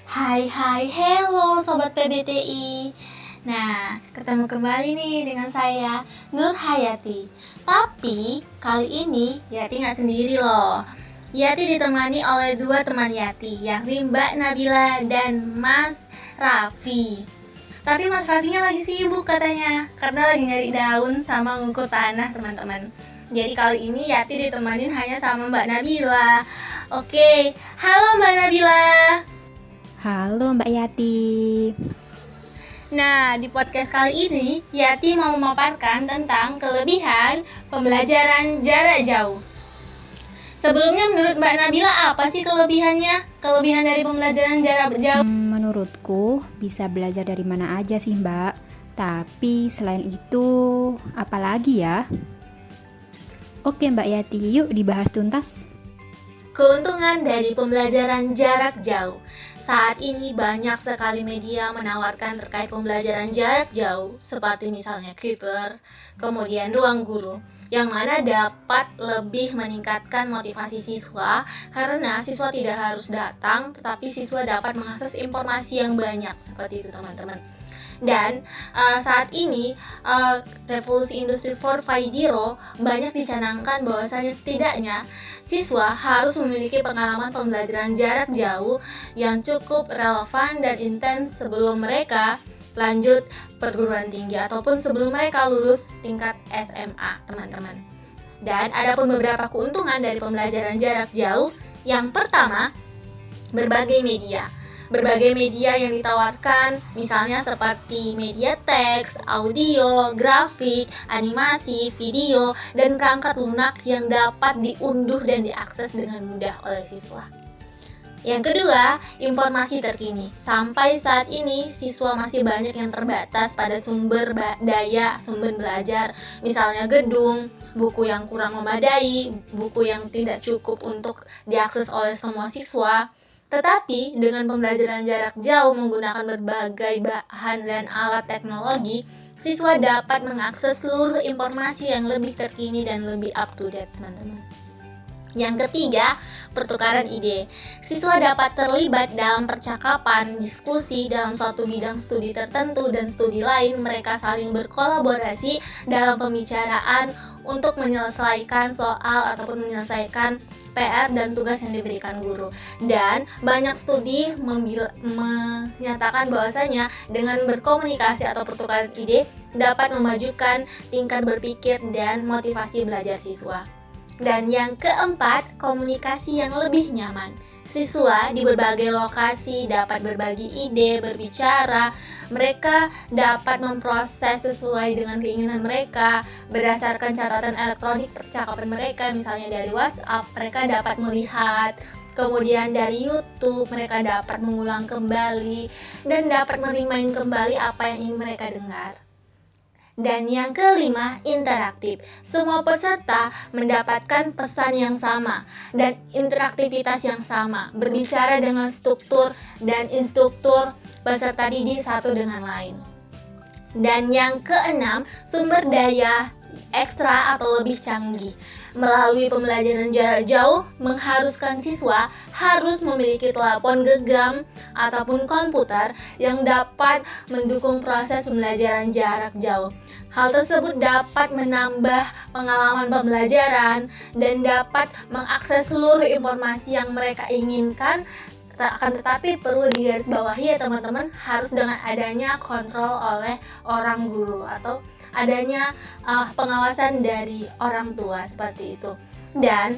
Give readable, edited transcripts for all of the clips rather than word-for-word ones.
Hello Sobat PBTI. Nah, ketemu kembali nih dengan saya, Nur Hayati. Tapi, kali ini Yati nggak sendiri loh. Yati ditemani oleh dua teman Yati, yakni Mbak Nabila dan Mas Raffi. Tapi Mas Raffinya lagi sibuk katanya, karena lagi nyari daun sama ngukur tanah teman-teman. Jadi kali ini Yati ditemanin hanya sama Mbak Nabila. Oke, halo Mbak Nabila. Halo Mbak Yati. Nah, di podcast kali ini, Yati mau memaparkan tentang kelebihan pembelajaran jarak jauh. Sebelumnya, menurut Mbak Nabila, apa sih kelebihannya? Kelebihan dari pembelajaran jarak jauh? Menurutku, bisa belajar dari mana aja sih Mbak. Tapi selain itu, apa lagi ya? Oke Mbak Yati, yuk dibahas tuntas. Keuntungan dari pembelajaran jarak jauh. Saat ini banyak sekali media menawarkan terkait pembelajaran jarak jauh, seperti misalnya Kuiper, kemudian Ruang Guru, yang mana dapat lebih meningkatkan motivasi siswa karena siswa tidak harus datang, tetapi siswa dapat mengakses informasi yang banyak, seperti itu teman-teman. Dan saat ini revolusi industri 4.0 banyak dicanangkan bahwasanya setidaknya siswa harus memiliki pengalaman pembelajaran jarak jauh yang cukup relevan dan intens sebelum mereka lanjut perguruan tinggi ataupun sebelum mereka lulus tingkat SMA, teman-teman. Dan ada pun beberapa keuntungan dari pembelajaran jarak jauh. Yang pertama, berbagai media. Berbagai media yang ditawarkan, misalnya seperti media teks, audio, grafik, animasi, video, dan perangkat lunak yang dapat diunduh dan diakses dengan mudah oleh siswa. Yang kedua, informasi terkini. Sampai saat ini, siswa masih banyak yang terbatas pada sumber daya, sumber belajar, misalnya gedung, buku yang kurang memadai, buku yang tidak cukup untuk diakses oleh semua siswa. Tetapi dengan pembelajaran jarak jauh menggunakan berbagai bahan dan alat teknologi, siswa dapat mengakses seluruh informasi yang lebih terkini dan lebih up to date, teman-teman. Yang ketiga, pertukaran ide. Siswa dapat terlibat dalam percakapan, diskusi dalam suatu bidang studi tertentu dan studi lain. Mereka saling berkolaborasi dalam pembicaraan untuk menyelesaikan soal ataupun menyelesaikan PR dan tugas yang diberikan guru. Dan banyak studi menyatakan bahwasanya dengan berkomunikasi atau pertukaran ide dapat memajukan tingkat berpikir dan motivasi belajar siswa. Dan yang keempat, komunikasi yang lebih nyaman. Siswa di berbagai lokasi dapat berbagi ide, berbicara. Mereka dapat memproses sesuai dengan keinginan mereka berdasarkan catatan elektronik percakapan mereka, misalnya dari WhatsApp. Mereka dapat melihat, kemudian dari YouTube mereka dapat mengulang kembali dan dapat merimain kembali apa yang ingin mereka dengar. Dan yang kelima, interaktif. Semua peserta mendapatkan pesan yang sama dan interaktivitas yang sama, berbicara dengan struktur dan instruktur peserta didik satu dengan lain. Dan yang keenam, sumber daya ekstra atau lebih canggih. Melalui pembelajaran jarak jauh, mengharuskan siswa harus memiliki telepon genggam ataupun komputer yang dapat mendukung proses pembelajaran jarak jauh. Hal tersebut dapat menambah pengalaman pembelajaran dan dapat mengakses seluruh informasi yang mereka inginkan. Akan tetapi perlu digarisbawahi ya teman-teman, harus dengan adanya kontrol oleh orang guru atau adanya pengawasan dari orang tua seperti itu. Dan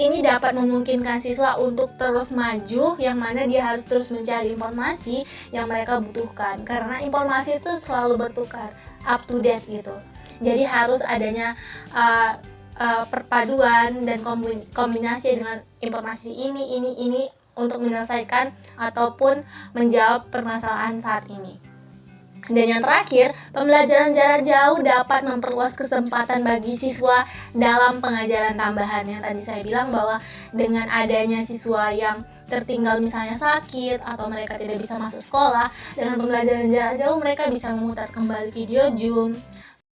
ini dapat memungkinkan siswa untuk terus maju, yang mana dia harus terus mencari informasi yang mereka butuhkan, karena informasi itu selalu bertukar, up to date gitu. Jadi harus adanya perpaduan dan kombinasi dengan informasi ini untuk menyelesaikan ataupun menjawab permasalahan saat ini. Dan yang terakhir, pembelajaran jarak jauh dapat memperluas kesempatan bagi siswa dalam pengajaran tambahan. Yang tadi saya bilang bahwa dengan adanya siswa yang tertinggal misalnya sakit atau mereka tidak bisa masuk sekolah, dengan pembelajaran jarak jauh mereka bisa memutar kembali video Zoom